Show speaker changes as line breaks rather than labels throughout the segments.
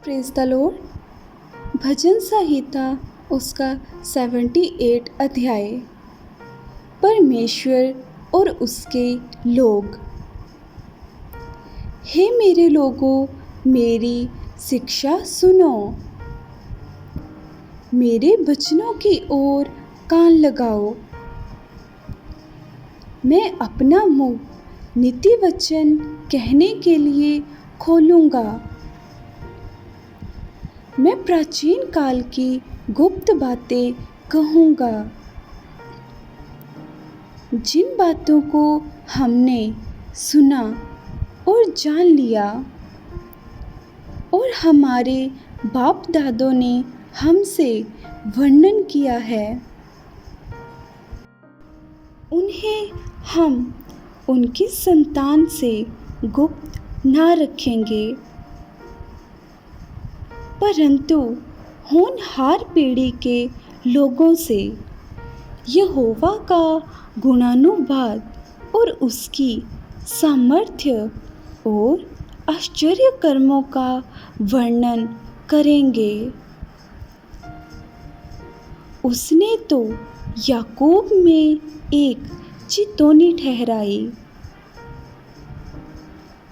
Praise the lord. भजन संहिता उसका 78 अध्याय। परमेश्वर और उसके लोग। हे मेरे लोगों, मेरी शिक्षा सुनो, मेरे वचनों की ओर कान लगाओ। मैं अपना मुंह नीति वचन कहने के लिए खोलूँगा। मैं प्राचीन काल की गुप्त बातें कहूँगा, जिन बातों को हमने सुना और जान लिया और हमारे बाप दादों ने हमसे वर्णन किया है। उन्हें हम उनकी संतान से गुप्त ना रखेंगे, परंतु होनहार पीढ़ी के लोगों से यहोवा का गुणानुवाद और उसकी सामर्थ्य और आश्चर्य कर्मों का वर्णन करेंगे। उसने तो याकूब में एक चितौनी ठहराई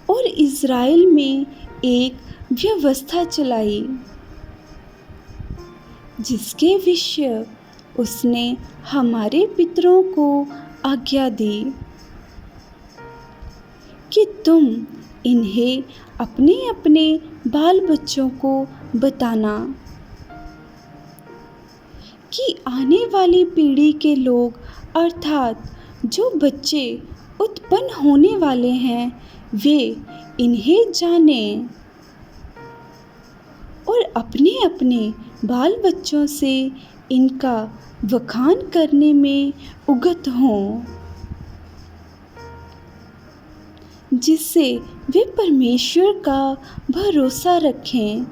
और इज़राइल में एक व्यवस्था चलाई, जिसके विषय उसने हमारे पितरों को आज्ञा दी कि तुम इन्हें अपने अपने बाल बच्चों को बताना, कि आने वाली पीढ़ी के लोग अर्थात जो बच्चे उत्पन्न होने वाले हैं वे इन्हें जानें और अपने अपने बाल बच्चों से इनका वखान करने में उगत हों, जिससे वे परमेश्वर का भरोसा रखें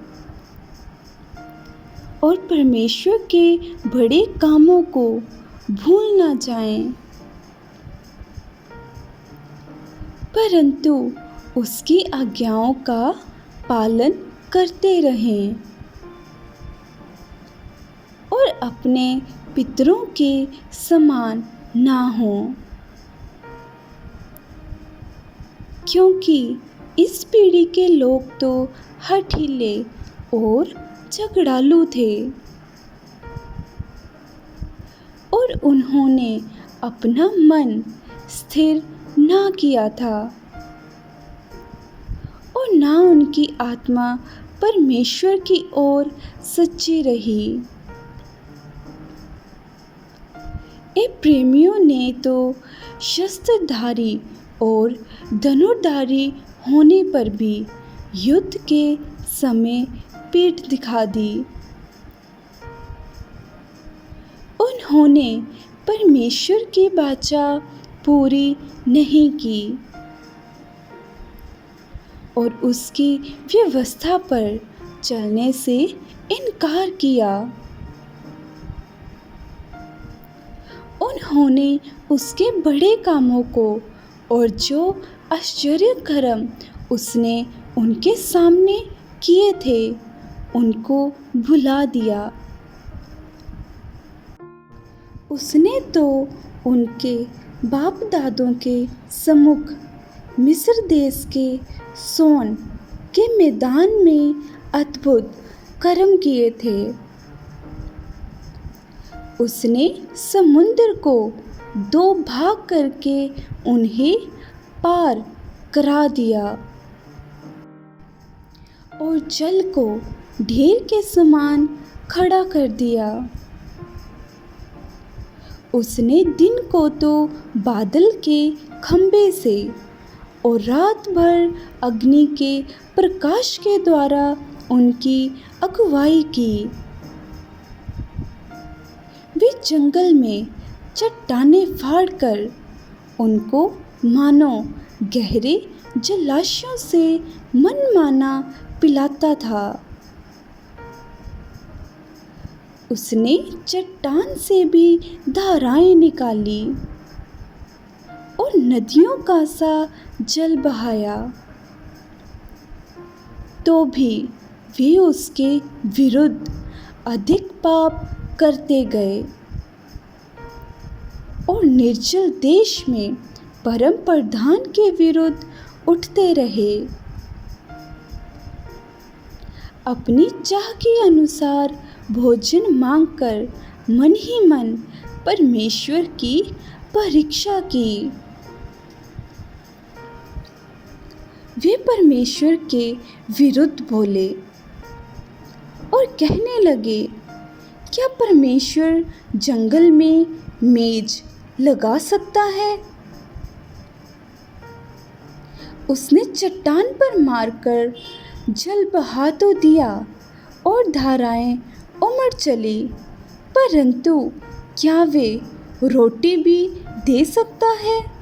और परमेश्वर के बड़े कामों को भूल ना जाएं, परंतु उसकी आज्ञाओं का पालन करते रहें और अपने पितरों के समान ना हों, क्योंकि इस पीढ़ी के लोग तो हठीले और झगड़ालू थे और उन्होंने अपना मन स्थिर ना किया था और ना उनकी आत्मा परमेश्वर की ओर सच्ची रही। ए प्रेमियों ने तो शस्त्रधारी और धनुर्धारी होने पर भी युद्ध के समय पीठ दिखा दी। उन्होंने परमेश्वर की वाचा पूरी नहीं की और उसकी व्यवस्था पर चलने से इनकार किया। उन्होंने उसके बड़े कामों को और जो आश्चर्य कर्म उसने उनके सामने किए थे उनको भुला दिया। उसने तो उनके बाप दादों के सम्मुख मिस्र देश के सोन के मैदान में अद्भुत कर्म किए थे। उसने समुद्र को 2 भाग करके उन्हें पार करा दिया और जल को ढेर के समान खड़ा कर दिया। उसने दिन को तो बादल के खंभे से और रात भर अग्नि के प्रकाश के द्वारा उनकी अगुवाई की। वे जंगल में चट्टानें फाड़कर उनको मानो गहरे जलाशयों से मनमाना पिलाता था। उसने चट्टान से भी धाराएं निकाली और नदियों का सा जल बहाया, तो भी वे उसके विरुद्ध अधिक पाप करते गए और निर्जल देश में परम प्रधान के विरुद्ध उठते रहे। अपनी चाह के अनुसार भोजन मांगकर मन ही मन परमेश्वर की परीक्षा की। वे परमेश्वर के विरुद्ध बोले और कहने लगे, क्या परमेश्वर जंगल में मेज लगा सकता है? उसने चट्टान पर मारकर जल बहा तो दिया और धाराएं उमड़ चली, परंतु क्या वे रोटी भी दे सकता है?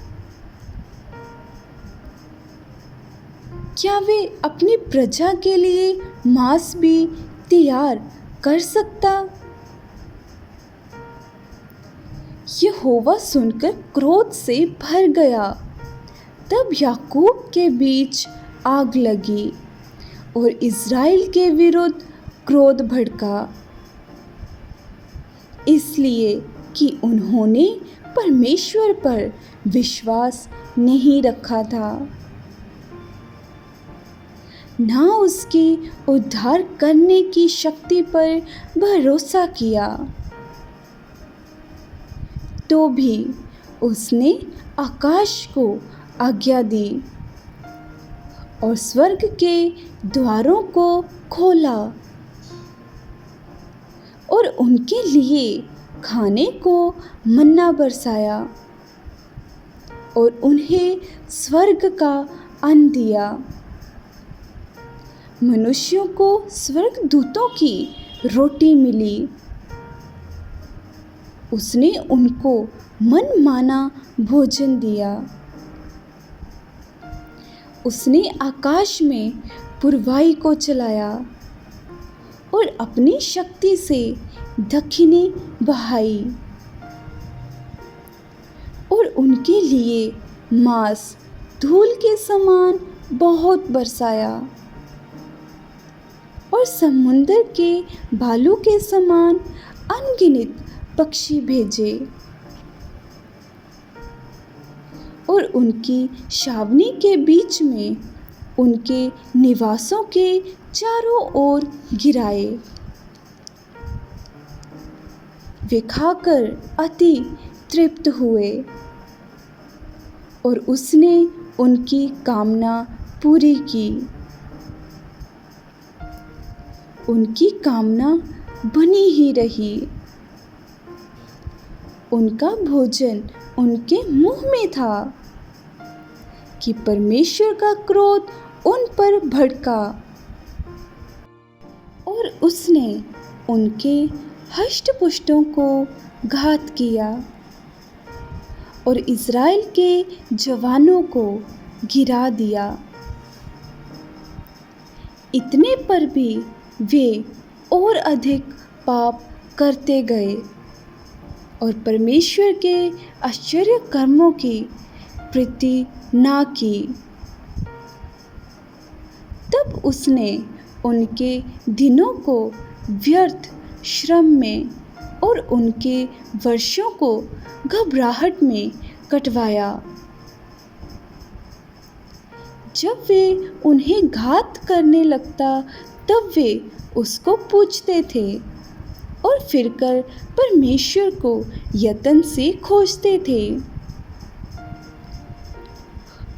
क्या वे अपनी प्रजा के लिए मांस भी तैयार कर सकता? यहोवा सुनकर क्रोध से भर गया। तब याकूब के बीच आग लगी और इज़राइल के विरुद्ध क्रोध भड़का, इसलिए कि उन्होंने परमेश्वर पर विश्वास नहीं रखा था, ना उसकी उद्धार करने की शक्ति पर भरोसा किया। तो भी उसने आकाश को आज्ञा दी और स्वर्ग के द्वारों को खोला और उनके लिए खाने को मन्ना बरसाया और उन्हें स्वर्ग का अन्न दिया। मनुष्यों को स्वर्गदूतों की रोटी मिली। उसने उनको मनमाना भोजन दिया। उसने आकाश में पुरवाई को चलाया और अपनी शक्ति से दक्षिणी बहाई और उनके लिए मांस धूल के समान बहुत बरसाया और समुद्र के बालू के समान अनगिनत पक्षी भेजे और उनकी छावनी के बीच में उनके निवासों के चारों ओर गिराए। वे खाकर अति तृप्त हुए और उसने उनकी कामना पूरी की। उनकी कामना बनी ही रही। उनका भोजन उनके मुंह में था कि परमेश्वर का क्रोध उन पर भड़का और उसने उनके हष्ट-पुष्टों को घात किया और इज़राइल के जवानों को गिरा दिया। इतने पर भी वे और अधिक पाप करते गए और परमेश्वर के आश्चर्य कर्मों की प्रीति ना की। तब उसने उनके दिनों को व्यर्थ श्रम में और उनके वर्षों को घबराहट में कटवाया। जब वे उन्हें घात करने लगता तब वे उसको पूछते थे और फिरकर परमेश्वर को यत्न से खोजते थे।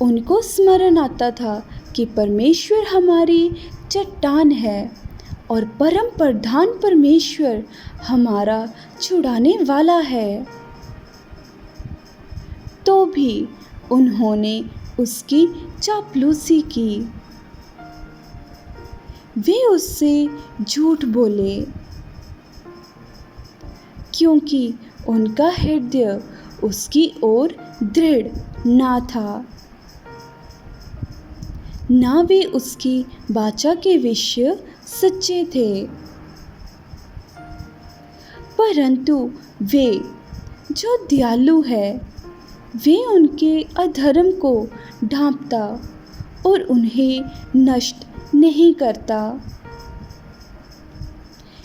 उनको स्मरण आता था कि परमेश्वर हमारी चट्टान है और परम प्रधान परमेश्वर हमारा छुड़ाने वाला है। तो भी उन्होंने उसकी चापलूसी की। वे उससे झूठ बोले क्योंकि उनका हृदय उसकी ओर दृढ़ ना था, ना वे उसकी वाचा के विषय सच्चे थे। परंतु वे जो दयालु है, वे उनके अधर्म को ढांपता और उन्हें नष्ट नहीं करता।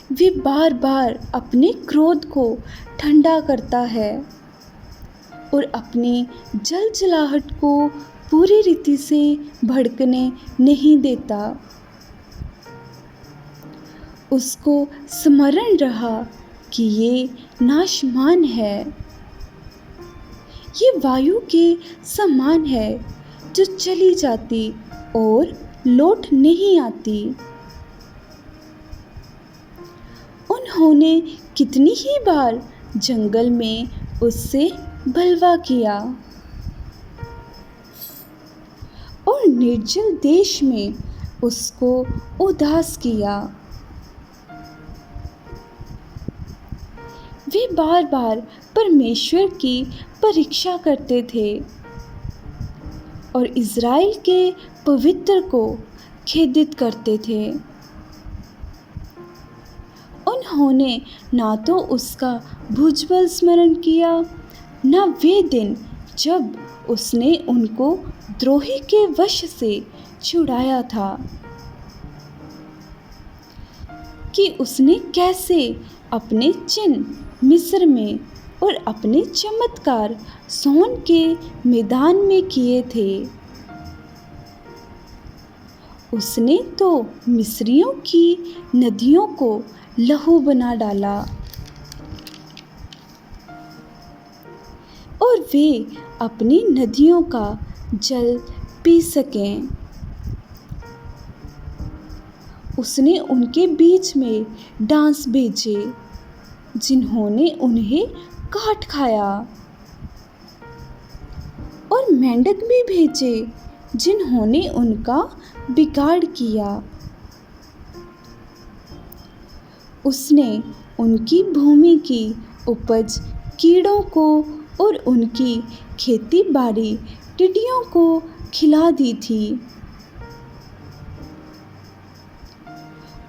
वे बार बार अपने क्रोध को ठंडा करता है और अपनी जलजलाहट को पूरी रीति से भड़कने नहीं देता। उसको स्मरण रहा कि ये नाशमान है, ये वायु के समान है जो चली जाती और लौट नहीं आती। उन्होंने कितनी ही बार जंगल में उससे बलवा किया और निर्जल देश में उसको उदास किया। वे बार बार परमेश्वर की परीक्षा करते थे और इज़राइल के पवित्र को खेदित करते थे। उन्होंने ना तो उसका भुजबल स्मरण किया, न वे दिन जब उसने उनको द्रोही के वश से छुड़ाया था कि उसने कैसे अपने चिन्ह मिस्र में और अपने चमत्कार सोन के मैदान में किए थे। उसने तो मिस्रियों की नदियों को लहू बना डाला और वे अपनी नदियों का जल पी सकें। उसने उनके बीच में डांस भेजे जिन्होंने उन्हें काट खाया और मेंढक भी भेजे जिन्होंने उनका बिगाड़ किया। उसने उनकी भूमि की उपज कीड़ों को और उनकी खेती बाड़ी टिड्डियों को खिला दी थी।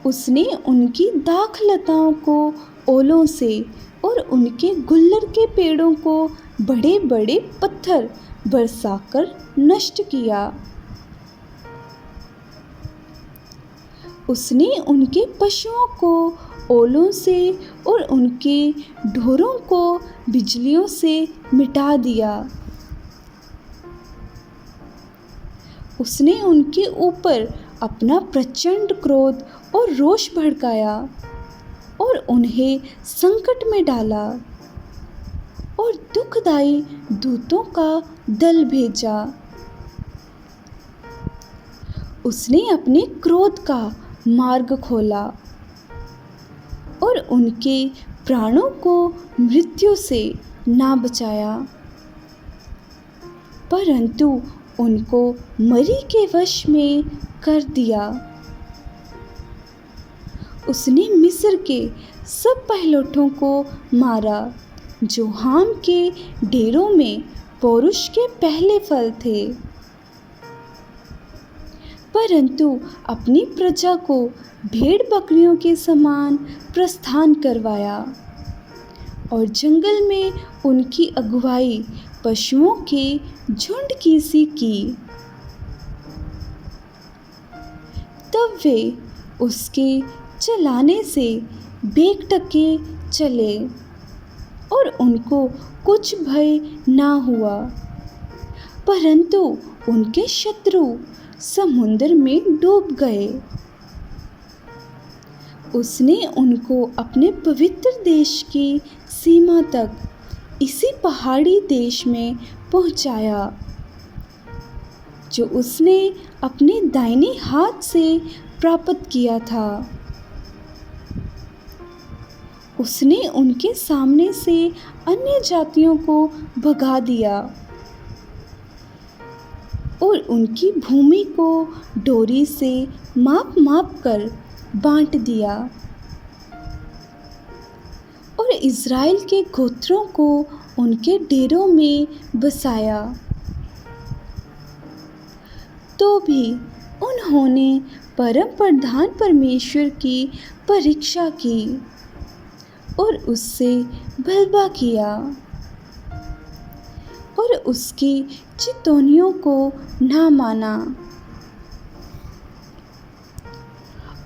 उसने उनकी दाखलताओं को ओलों से और उनके गुल्लर के पेड़ों को बड़े बड़े पत्थर बरसाकर नष्ट किया। उसने उनके पशुओं को ओलों से और उनके ढोरों को बिजलियों से मिटा दिया। उसने उनके ऊपर अपना प्रचंड क्रोध और रोष भड़काया और उन्हें संकट में डाला और दुखदाई दूतों का दल भेजा। उसने अपने क्रोध का मार्ग खोला और उनके प्राणों को मृत्यु से ना बचाया, परंतु उनको मरी के वश में कर दिया। उसने मिस्र के सब पहिलौठों को मारा जो हाम के डेरों में पौरुष के पहले फल थे, परंतु अपनी प्रजा को भेड़ बकरियों के समान प्रस्थान करवाया और जंगल में उनकी अगुवाई पशुओं के झुंड की सी की। तब वे उसके चलाने से बेखटके चले और उनको कुछ भय ना हुआ, परंतु उनके शत्रु समुद्र में डूब गए। उसने उनको अपने पवित्र देश की सीमा तक इसी पहाड़ी देश में पहुंचाया जो उसने अपने दाहिने हाथ से प्राप्त किया था। उसने उनके सामने से अन्य जातियों को भगा दिया और उनकी भूमि को डोरी से माप माप कर बांट दिया और इज़राइल के गोत्रों को उनके डेरों में बसाया। तो भी उन्होंने परम प्रधान परमेश्वर की परीक्षा की और उससे बलवा किया और उसकी चितौनियों को ना माना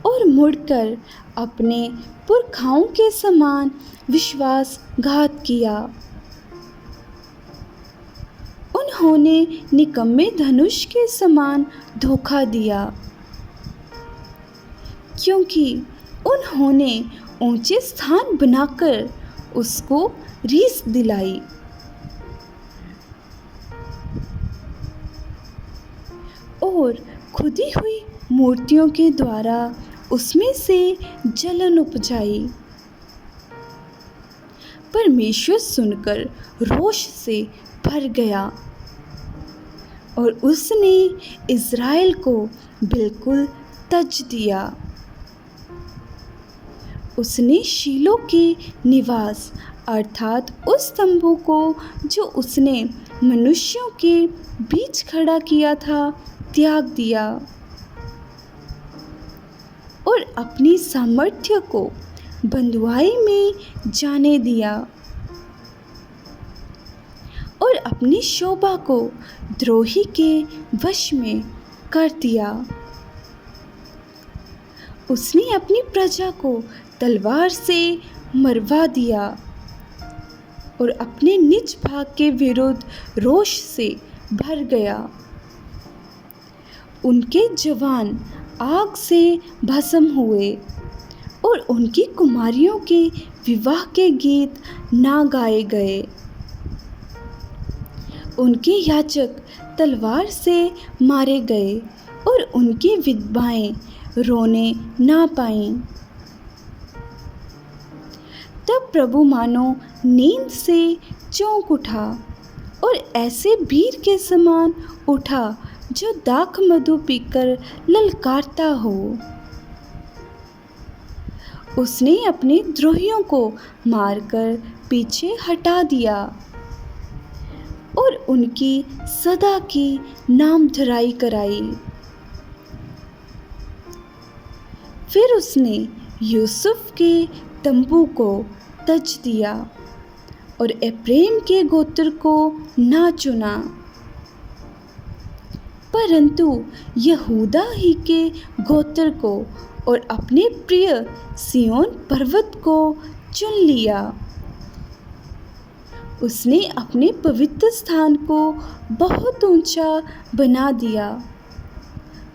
और और मुड़कर अपने पुरखाओं के समान विश्वासघात किया। उन्होंने निकम्मे धनुष के समान धोखा दिया, क्योंकि उन्होंने ऊंचे स्थान बनाकर उसको रीस दिलाई और खुदी हुई मूर्तियों के द्वारा उसमें से जलन उपजाई। परमेश्वर सुनकर रोष से भर गया और उसने इज़राइल को बिल्कुल तज दिया। उसने शीलो के निवास अर्थात उस तंबू को जो उसने मनुष्यों के बीच खड़ा किया था त्याग दिया और अपनी सामर्थ्य को बंधुआई में जाने दिया और अपनी शोभा को द्रोही के वश में कर दिया। उसने अपनी प्रजा को तलवार से मरवा दिया और अपने निज भाग के विरुद्ध रोष से भर गया। उनके जवान आग से भस्म हुए और उनकी कुमारियों के विवाह के गीत ना गाए गए। उनके याजक तलवार से मारे गए और उनकी विधवाएं रोने ना पाईं। तब प्रभु मानो नींद से चौंक उठा और ऐसे वीर के समान उठा जो दाख मधु पीकर ललकारता हो। उसने अपने द्रोहियों को मारकर पीछे हटा दिया और उनकी सदा की नामधराई कराई। फिर उसने यूसुफ के तंबू को तज दिया और एप्रैम के गोत्र को ना चुना, परंतु यहूदा ही के गोत्र को और अपने प्रिय सिय्योन पर्वत को चुन लिया। उसने अपने पवित्र स्थान को बहुत ऊंचा बना दिया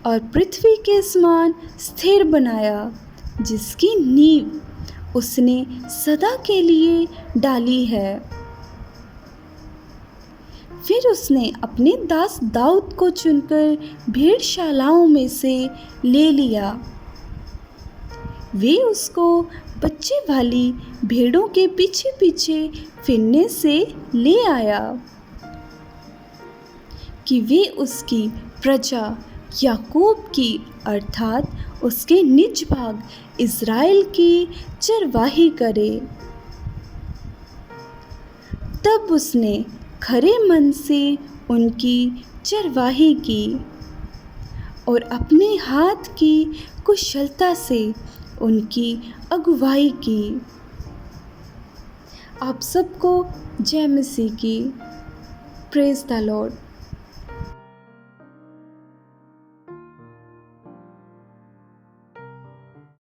और पृथ्वी के समान स्थिर बनाया, जिसकी नींव उसने सदा के लिए डाली है। फिर उसने अपने दास दाऊद को चुनकर भेड़शालाओं में से ले लिया। वे उसको बच्चे वाली भेड़ों के पीछे पीछे फिरने से ले आया कि वे उसकी प्रजा याकूब की अर्थात उसके निज भाग इज़राइल की चरवाही करे। तब उसने खरे मन से उनकी चरवाही की और अपने हाथ की कुशलता से उनकी अगुवाई की। आप सबको जय मसीह की। Praise the Lord.